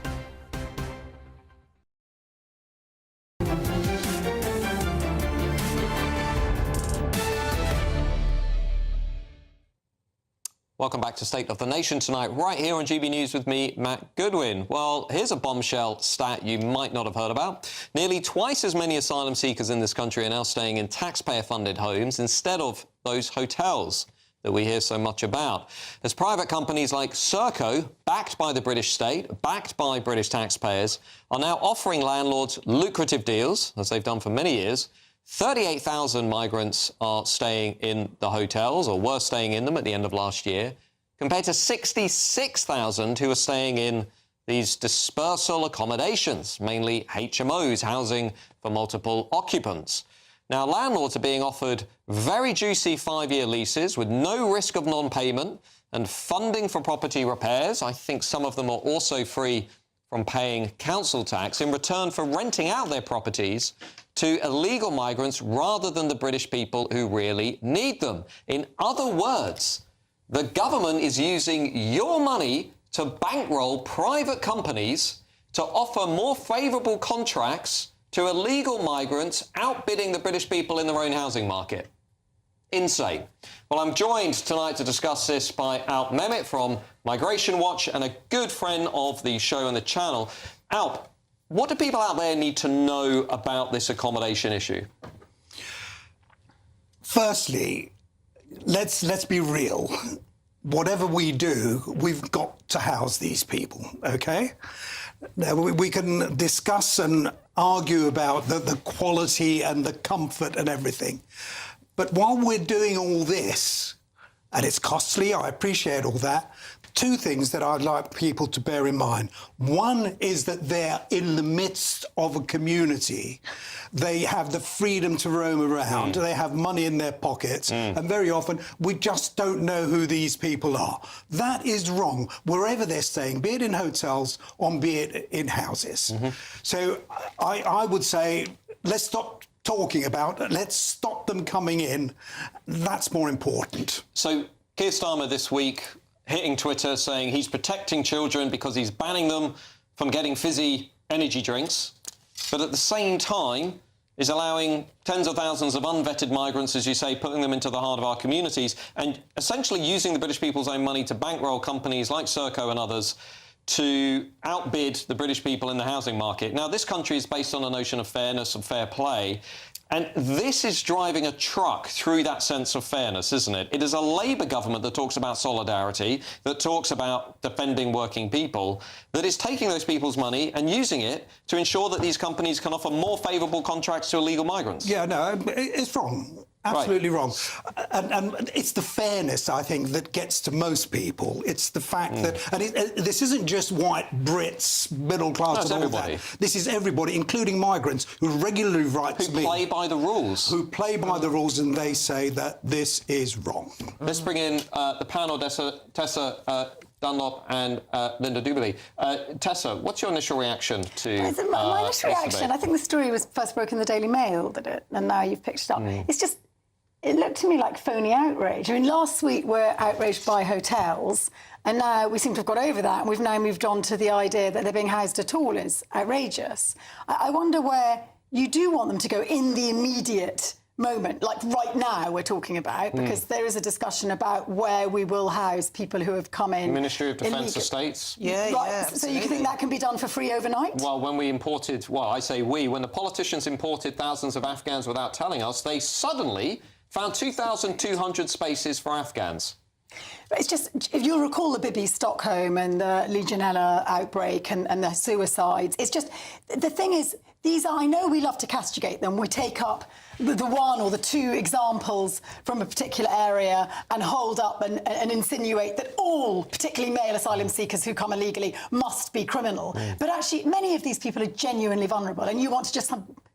Welcome back to State of the Nation tonight, right here on GB News with me, Matt Goodwin. Well, here's a bombshell stat you might not have heard about. Nearly twice as many asylum seekers in this country are now staying in taxpayer-funded homes instead of those hotels that we hear so much about. As private companies like Serco, backed by the British state, backed by British taxpayers, are now offering landlords lucrative deals, as they've done for many years. 38,000 migrants are staying in the hotels, or were staying in them at the end of last year, compared to 66,000 who are staying in these dispersal accommodations, mainly HMOs, housing for multiple occupants. Now, landlords are being offered very juicy 5-year leases with no risk of non-payment and funding for property repairs. I think some of them are also free from paying council tax in return for renting out their properties to illegal migrants rather than the British people who really need them. In other words, the government is using your money to bankroll private companies to offer more favourable contracts to illegal migrants, outbidding the British people in their own housing market. Insane. Well, I'm joined tonight to discuss this by Alp Mehmet from Migration Watch and a good friend of the show and the channel. Alp, what do people out there need to know about this accommodation issue? Firstly, let's be real. Whatever we do, we've got to house these people, OK? Now, we can discuss and argue about the quality and the comfort and everything. But while we're doing all this, and it's costly, I appreciate all that, two things that I'd like people to bear in mind. One is that they're in the midst of a community. They have the freedom to roam around. They have money in their pockets. And very often, we just don't know who these people are. That is wrong, wherever they're staying, be it in hotels or be it in houses. So I would say, let's stop talking about it. Let's stop them coming in. That's more important. So Keir Starmer this week hitting Twitter saying he's protecting children because he's banning them from getting fizzy energy drinks, but at the same time is allowing tens of thousands of unvetted migrants, as you say, putting them into the heart of our communities and essentially using the British people's own money to bankroll companies like Serco and others to outbid the British people in the housing market. Now, this country is based on a notion of fairness and fair play, and this is driving a truck through that sense of fairness, isn't it? It is a Labour government that talks about solidarity, that talks about defending working people, that is taking those people's money and using it to ensure that these companies can offer more favourable contracts to illegal migrants. Yeah, no, it's wrong. Absolutely wrong. And it's the fairness, I think, that gets to most people. It's the fact that... And this isn't just white Brits, middle class and all everybody. that. This is everybody, including migrants, who regularly write to me... Who play by the rules. Who play by the rules, and they say that this is wrong. Let's bring in the panel, Tessa Dunlop and Linda Duberly. Tessa, what's your initial reaction to my initial reaction, I think the story was first broke in the Daily Mail, did it? And now you've picked it up. It's just... It looked to me like phony outrage. I mean, last week we're outraged by hotels, and now we seem to have got over that, and we've now moved on to the idea that they're being housed at all is outrageous. I wonder where you do want them to go in the immediate moment, like right now we're talking about, because there is a discussion about where we will house people who have come in. Ministry of Defence Estates. Yeah, right. yeah, So you think that can be done for free overnight? Well, when we imported, well, I say we, when the politicians imported thousands of Afghans without telling us, they suddenly found 2,200 spaces for Afghans. It's just, if you recall the Bibi Stockholm and the Legionella outbreak and the suicides, it's just, the thing is, these are, I know we love to castigate them. We take up the one or the two examples from a particular area and hold up and insinuate that all, particularly male asylum seekers who come illegally, must be criminal. But actually, many of these people are genuinely vulnerable, and you want to just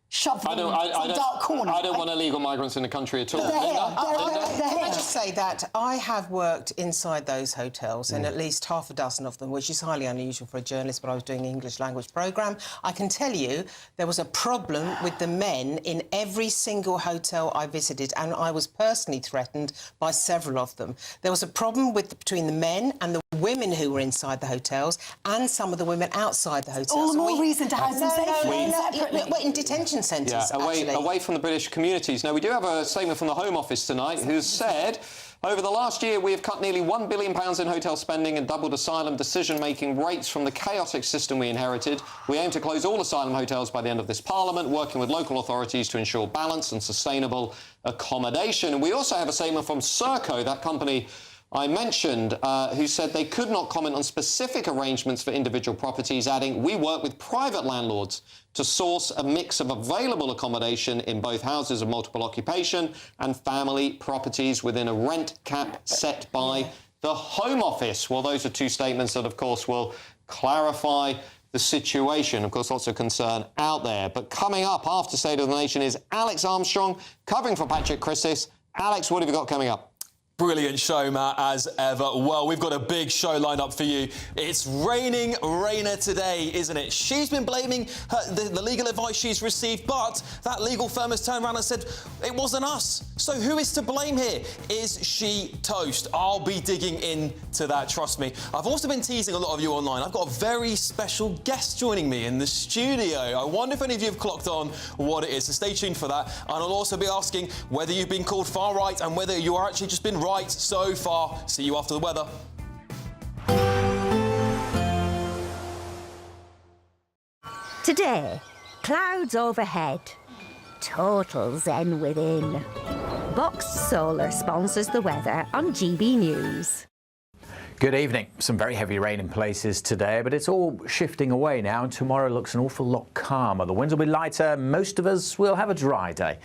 shove them in some dark corner. I don't want illegal migrants in the country at all. Can I just say that I have worked inside those hotels, and at least half a dozen of them, which is highly unusual for a journalist, but I was doing an English language programme. I can tell you there was a problem with the men in every single hotel I visited, and I was personally threatened by several of them. There was a problem between the men and the women who were inside the hotels, and some of the women outside the hotels. All the more reason to house them safely. Separately. In detention centres, away from the British communities. Now, we do have a statement from the Home Office tonight, who's said, over the last year, we have cut nearly £1 billion in hotel spending and doubled asylum decision-making rates from the chaotic system we inherited. We aim to close all asylum hotels by the end of this Parliament, working with local authorities to ensure balance and sustainable accommodation. And we also have a statement from Serco, that company I mentioned, who said they could not comment on specific arrangements for individual properties, adding, we work with private landlords to source a mix of available accommodation in both houses of multiple occupation and family properties within a rent cap set by the Home Office. Well, those are two statements that, of course, will clarify the situation. Of course, lots of concern out there. But coming up after State of the Nation is Alex Armstrong, covering for Patrick Christis. Alex, what have you got coming up? Brilliant show, Matt, as ever. Well, we've got a big show lined up for you. It's raining Raina today, isn't it? She's been blaming the legal advice she's received, but that legal firm has turned around and said it wasn't us. So who is to blame here? Is she toast? I'll be digging into that, trust me. I've also been teasing a lot of you online. I've got a very special guest joining me in the studio. I wonder if any of you have clocked on what it is, so stay tuned for that. And I'll also be asking whether you've been called far right and whether you are actually just been right so far. See you after the weather. Today, clouds overhead, total zen within. Box Solar sponsors the weather on GB News. Good evening. Some very heavy rain in places today, but it's all shifting away now, and tomorrow looks an awful lot calmer. The winds will be lighter. Most of us will have a dry day.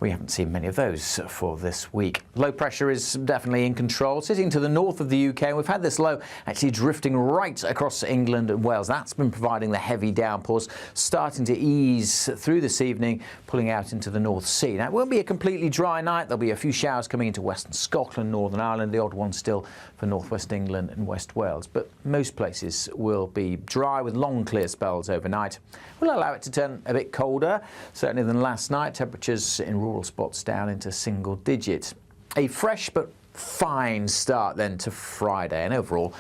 We haven't seen many of those for this week. Low pressure is definitely in control, sitting to the north of the UK. We've had this low actually drifting right across England and Wales. That's been providing the heavy downpours, starting to ease through this evening, pulling out into the North Sea. Now, it won't be a completely dry night. There'll be a few showers coming into Western Scotland, Northern Ireland, the odd one still for northwest England and West Wales. But most places will be dry with long clear spells overnight. We'll allow it to turn a bit colder, certainly than last night. Temperatures in rural spots down into single digits. A fresh but fine start then to Friday, and overall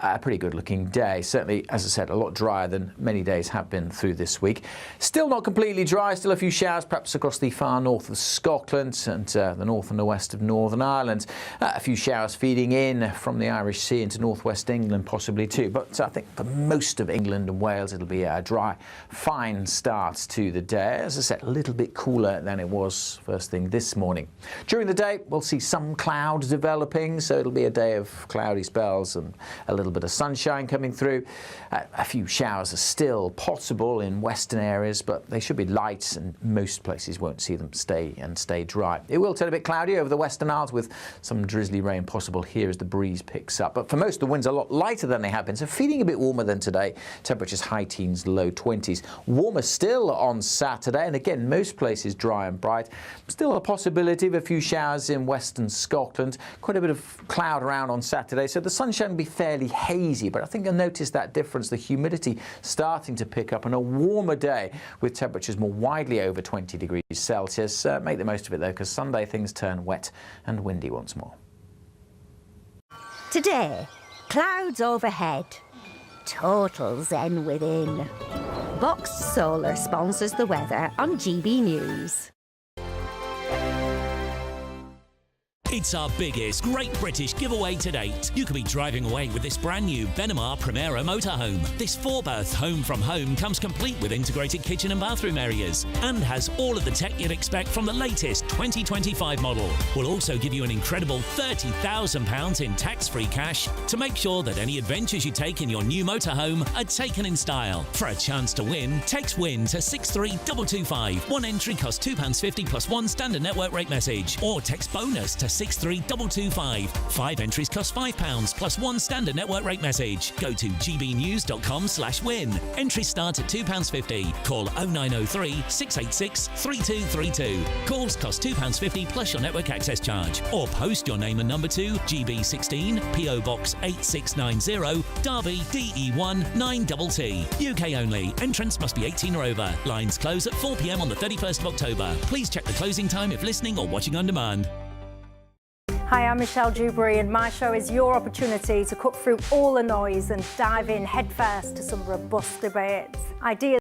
a pretty good looking day. Certainly, as I said, a lot drier than many days have been through this week. Still not completely dry, still a few showers perhaps across the far north of Scotland and the north and the west of Northern Ireland. A few showers feeding in from the Irish Sea into northwest England possibly too. But I think for most of England and Wales it'll be a dry, fine start to the day. As I said, a little bit cooler than it was first thing this morning. During the day we'll see some clouds developing, so it'll be a day of cloudy spells and a little bit of sunshine coming through. A few showers are still possible in western areas, but they should be light and most places won't see them stay dry. It will turn a bit cloudy over the Western Isles with some drizzly rain possible here as the breeze picks up. But for most, the winds are a lot lighter than they have been, so feeling a bit warmer than today. Temperatures high teens, low 20s. Warmer still on Saturday, and again, most places dry and bright. Still a possibility of a few showers in western Scotland. Quite a bit of cloud around on Saturday, so the sunshine will be fairly hazy, but I think you'll notice that difference, the humidity starting to pick up, and a warmer day with temperatures more widely over 20 degrees Celsius. Make the most of it though, because Sunday things turn wet and windy once more. Today, clouds overhead, total zen within. Box Solar sponsors the weather on GB News. It's our biggest Great British giveaway to date. You could be driving away with this brand new Benamar Primera motorhome. This 4-berth home from home comes complete with integrated kitchen and bathroom areas and has all of the tech you'd expect from the latest 2025 model. We'll also give you an incredible £30,000 in tax-free cash to make sure that any adventures you take in your new motorhome are taken in style. For a chance to win, text WIN to 63225. One entry costs £2.50 plus one standard network rate message, or text BONUS to 63225. 5 entries cost £5 plus one standard network rate message. Go to gbnews.com/win. Entries start at £2.50. Call 0903 686 3232. Calls cost £2.50 plus your network access charge. Or post your name and number to GB16 PO Box 8690 Derby DE1 9TT. UK only. Entrance must be 18 or over. Lines close at 4 p.m. on the 31st of October. Please check the closing time if listening or watching on demand. Hi, I'm Michelle Dewberry, and my show is your opportunity to cut through all the noise and dive in headfirst to some robust debates. Ideas